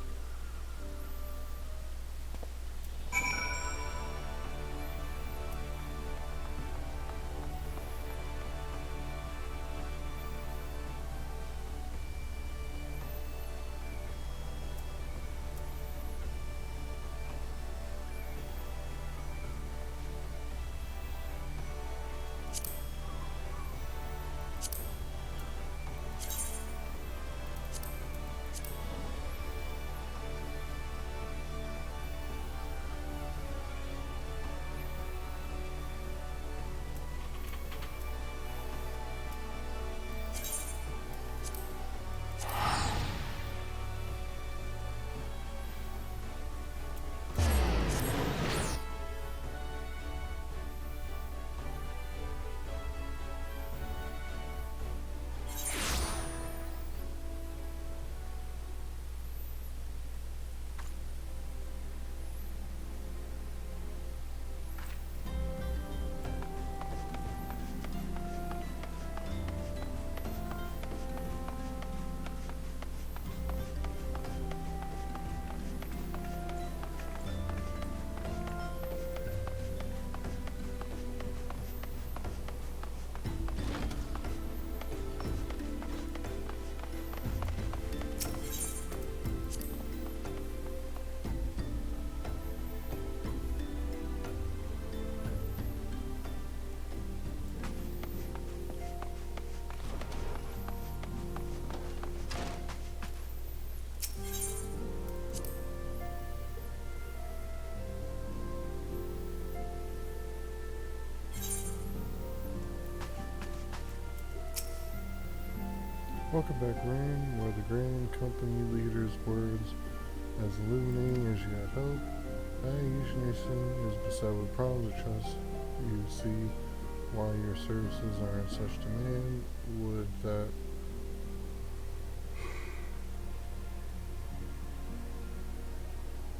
Welcome back, Rain, where the Grain Company leader's words as illuminating as you had hoped. I usually is beset with problems. I trust you see why your services are in such demand.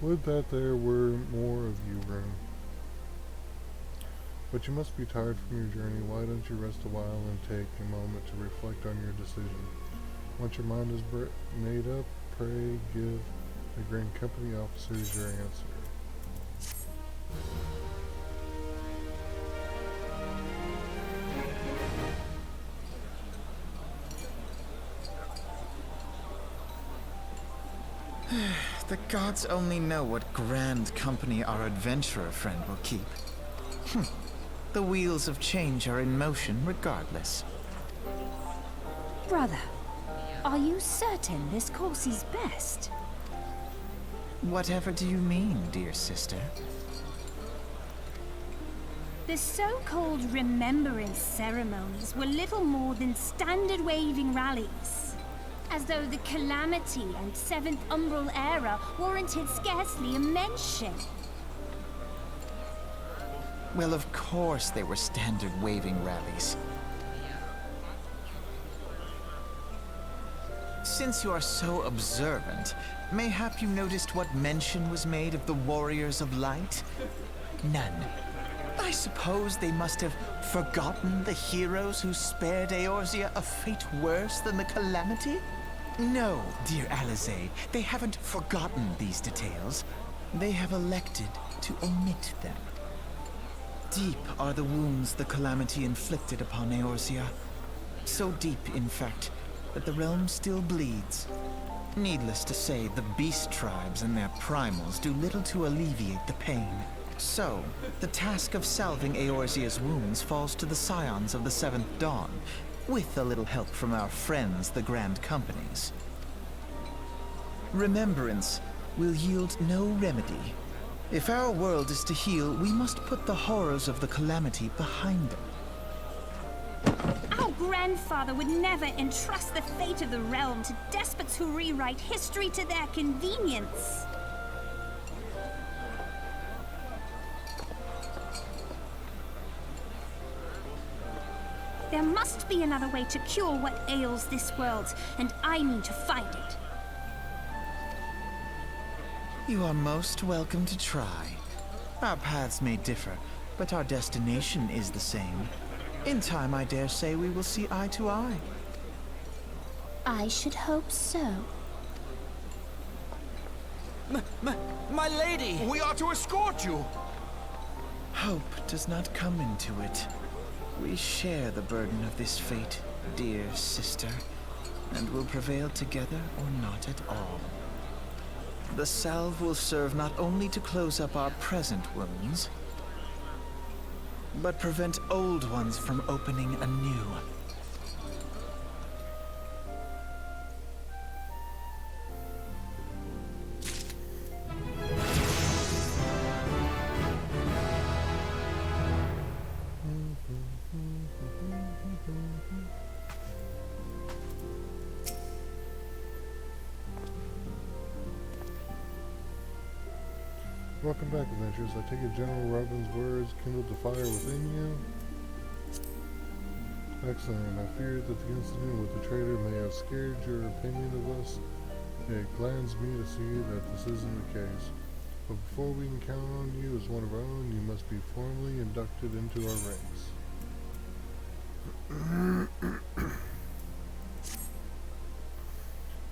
Would that there were more of you, Rune. But you must be tired from your journey. Why don't you rest a while and take a moment to reflect on your decision? Once your mind is made up, pray give the Grand Company officers your answer. The gods only know what grand company our adventurer friend will keep. The wheels of change are in motion regardless. Brother, are you certain this course is best? Whatever do you mean, dear sister? The so-called remembrance ceremonies were little more than standard waving rallies. As though the Calamity and Seventh Umbral era warranted scarcely a mention. Well, of course they were standard waving rallies. Since you are so observant, mayhap you noticed what mention was made of the Warriors of Light? None. I suppose they must have forgotten the heroes who spared Eorzea a fate worse than the Calamity? No, dear Alisaie, they haven't forgotten these details. They have elected to omit them. Deep are the wounds the Calamity inflicted upon Eorzea. So deep, in fact, that the realm still bleeds. Needless to say, the beast tribes and their primals do little to alleviate the pain. So, the task of salving Eorzea's wounds falls to the scions of the Seventh Dawn, with a little help from our friends, the Grand Companies. Remembrance will yield no remedy. If our world is to heal, we must put the horrors of the Calamity behind them. Our grandfather would never entrust the fate of the realm to despots who rewrite history to their convenience. There must be another way to cure what ails this world, and I mean to find it. You are most welcome to try. Our paths may differ, but our destination is the same. In time, I dare say we will see eye to eye. I should hope so. My lady! We are to escort you! Hope does not come into it. We share the burden of this fate, dear sister, and will prevail together or not at all. The salve will serve not only to close up our present wounds, but prevent old ones from opening anew. Welcome back, adventurers. I take it General Robin's words kindled the fire within you? Excellent. I feared that the incident with the traitor may have scared your opinion of us. It glads me to see that this isn't the case. But before we can count on you as one of our own, you must be formally inducted into our ranks.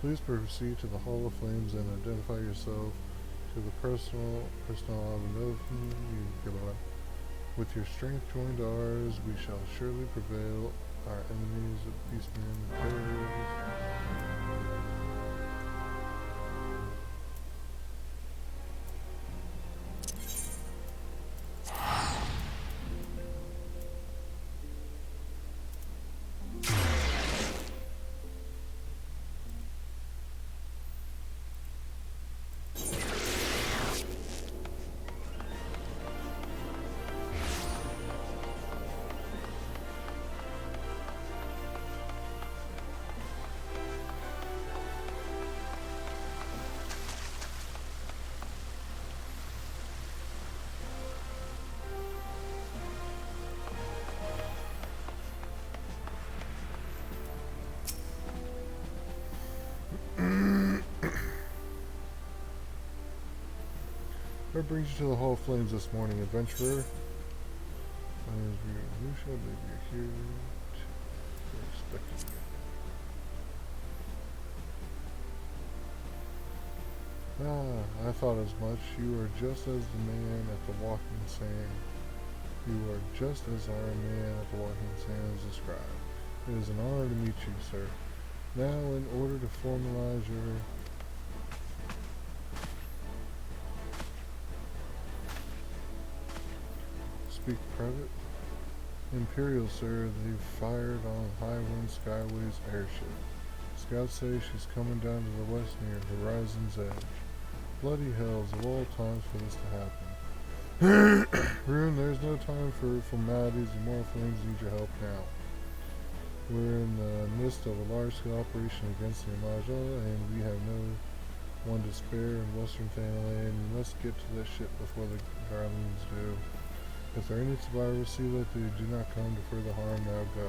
Please proceed to the Hall of Flames and identify yourself to the personal of with your strength joined to ours, we shall surely prevail our enemies of beastmen and terrorists. What brings you to the Hall of Flames this morning, adventurer? My name is Lucia. I believe you're here. We're expecting you. Ah, I thought as much. You are just as the man at the Walking Sand. You are just as our man at the Walking Sand is described. It is an honor to meet you, sir. Now, in order to formalize your speak private. Imperial, sir, they've fired on Highwind Skyway's airship. Scouts say she's coming down to the west near Horizon's Edge. Bloody hells of all times for this to happen. Rune, there's no time for formalities. The Immortal Flames need your help now. We're in the midst of a large-scale operation against the Imaja, and we have no one to spare in Western Thanalan. You must get to that ship before the Garlands do. If there are any survivors, see that they do not come to further harm. Now go.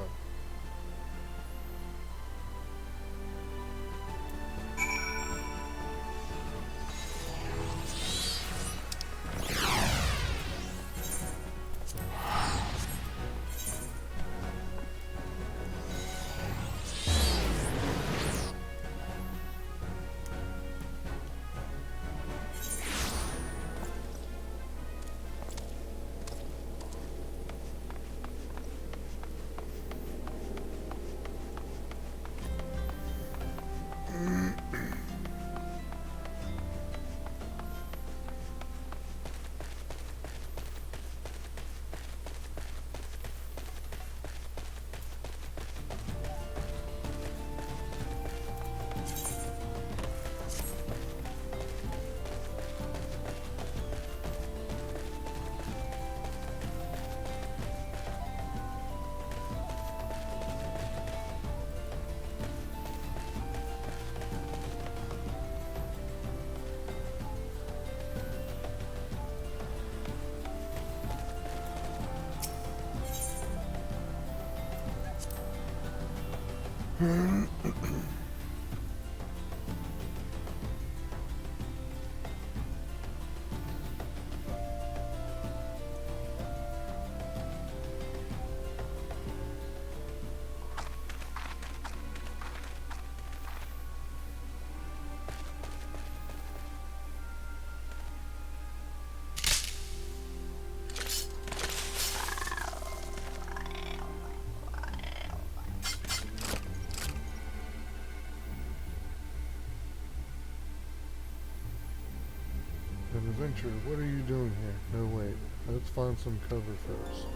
An adventurer, what are you doing here? No, wait. Let's find some cover first.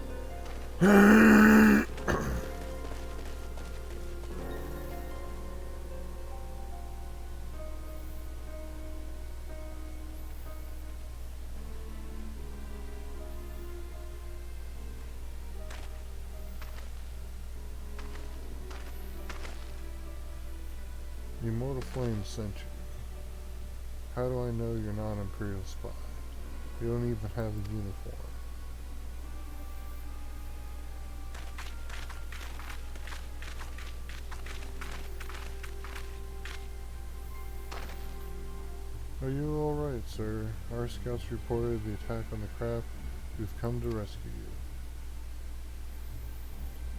The Immortal Flame sent you. How do I know you're not an Imperial spy? You don't even have a uniform. Are you alright, sir? Our scouts reported the attack on the craft. We've come to rescue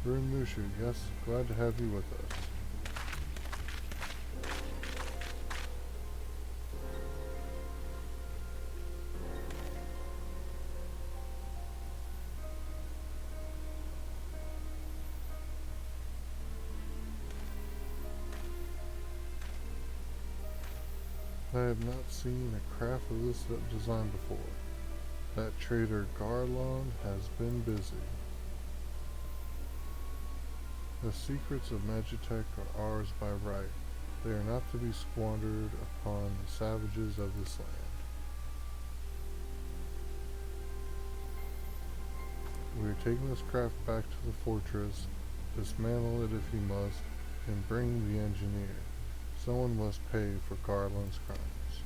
you. Rune Mushu, yes, glad to have you with us. I have not seen a craft of this design before. That trader Garland has been busy. The secrets of Magitech are ours by right. They are not to be squandered upon the savages of this land. We are taking this craft back to the fortress, dismantle it if you must, and bring the engineer. Someone must pay for Garland's crimes.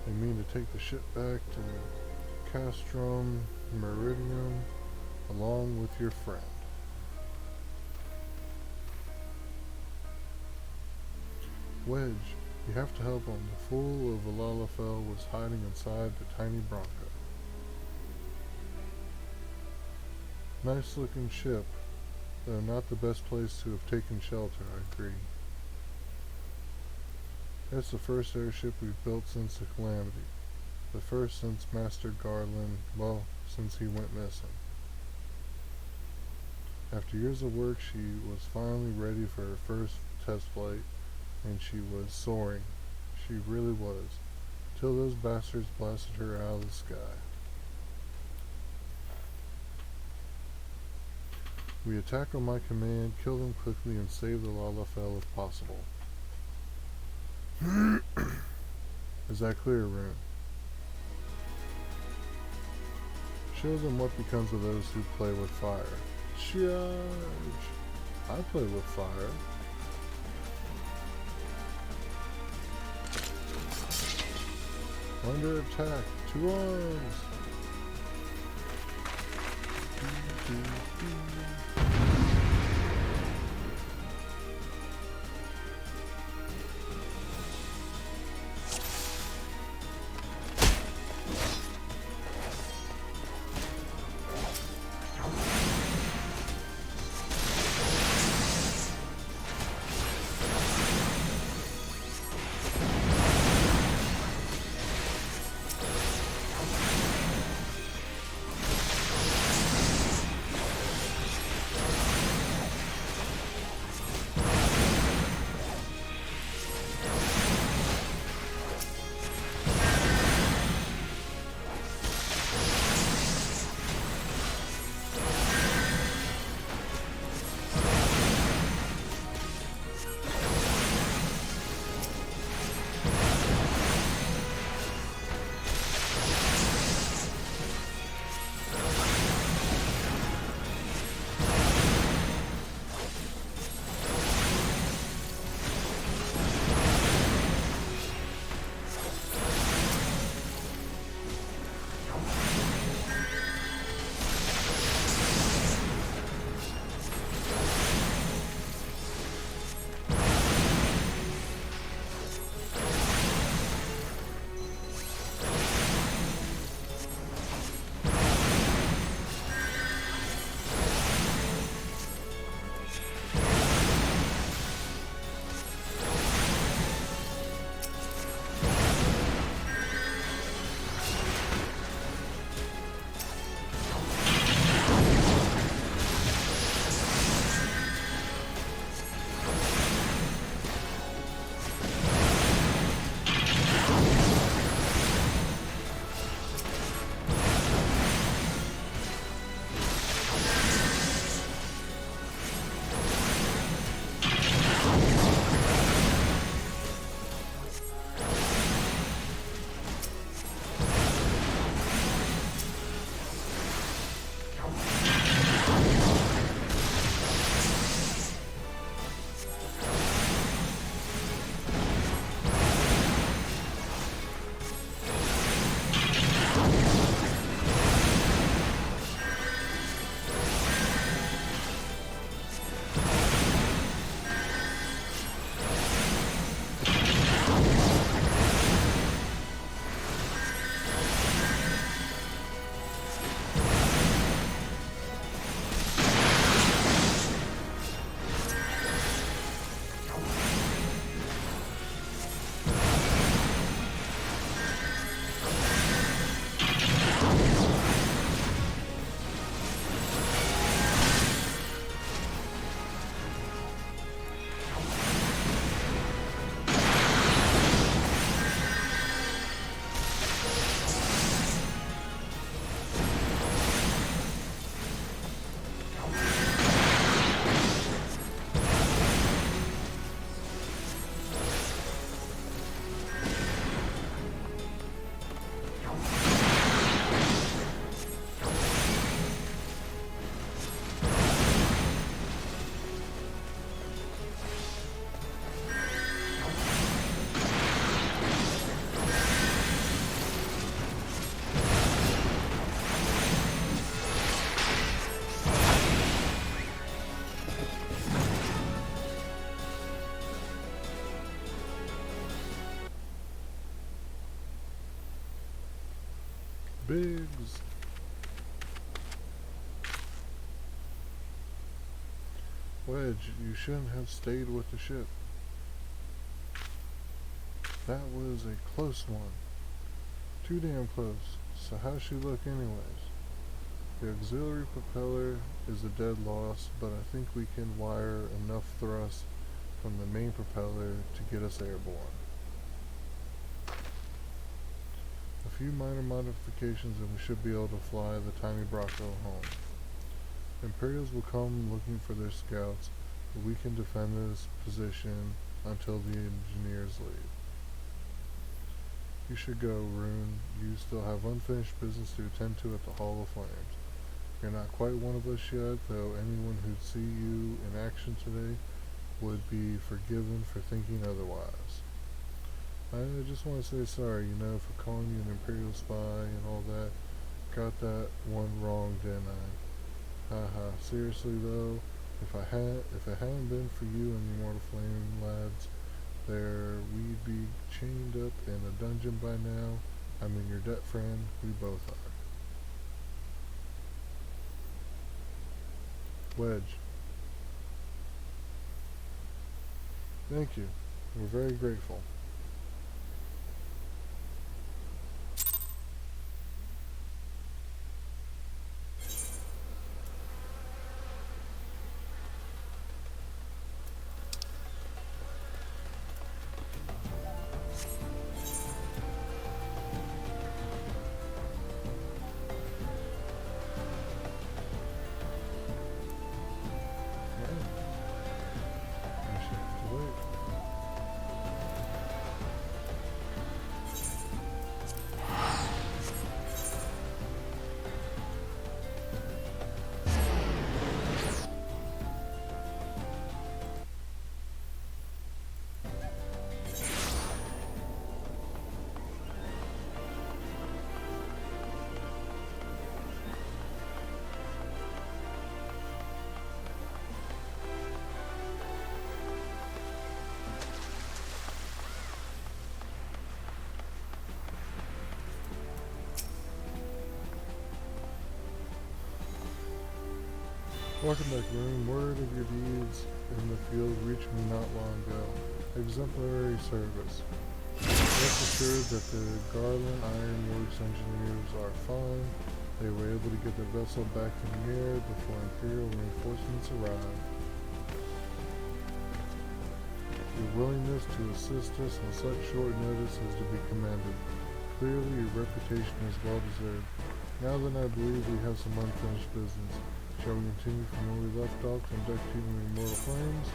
They mean to take the ship back to Castrum Meridium along with your friend. Wedge, You have to help him. The fool of Lalafell was hiding inside the tiny Bronco. Nice looking ship, though not the best place to have taken shelter, I agree. It's the first airship we've built since the Calamity. The first since Master Garland, well, since he went missing. After years of work, she was finally ready for her first test flight, and she was soaring. She really was. Till those bastards blasted her out of the sky. We attack on my command, kill them quickly, and save the Lalafell if possible. Is that clear, Rune? Show them what becomes of those who play with fire. Charge! I play with fire. Under attack. 2 arms. pigs. Wedge, you shouldn't have stayed with the ship. That was a close one. Too damn close. So how's she look anyways? The auxiliary propeller is a dead loss, but I think we can wire enough thrust from the main propeller to get us airborne. A few minor modifications and we should be able to fly the tiny Bracco home. Imperials will come looking for their scouts, but we can defend this position until the engineers leave. You should go, Rune. You still have unfinished business to attend to at the Hall of Flames. You're not quite one of us yet, though anyone who'd see you in action today would be forgiven for thinking otherwise. I just want to say sorry, for calling you an Imperial spy and all that. Got that one wrong, didn't I? Haha, seriously though, if it hadn't been for you and the Immortal Flame lads, we'd be chained up in a dungeon by now. I mean, your debt friend, we both are. Wedge. Thank you. We're very grateful. Welcome back, Rune. Word of your deeds in the field reached me not long ago. Exemplary service. Rest assured that the Garland Iron Works engineers are fine. They were able to get the vessel back in the air before Imperial reinforcements arrived. Your willingness to assist us on such short notice is to be commended. Clearly, your reputation is well deserved. Now then, I believe we have some unfinished business. Shall we continue from where we left off, conducting the Immortal Flames?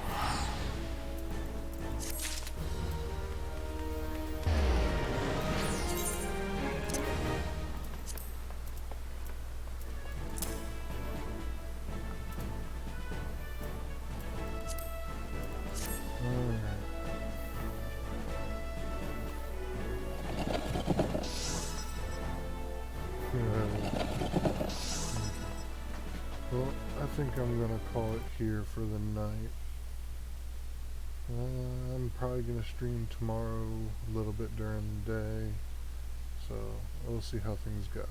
Well, I think I'm gonna call it here for the night. I'm probably gonna stream tomorrow a little bit during the day, so we'll see how things go.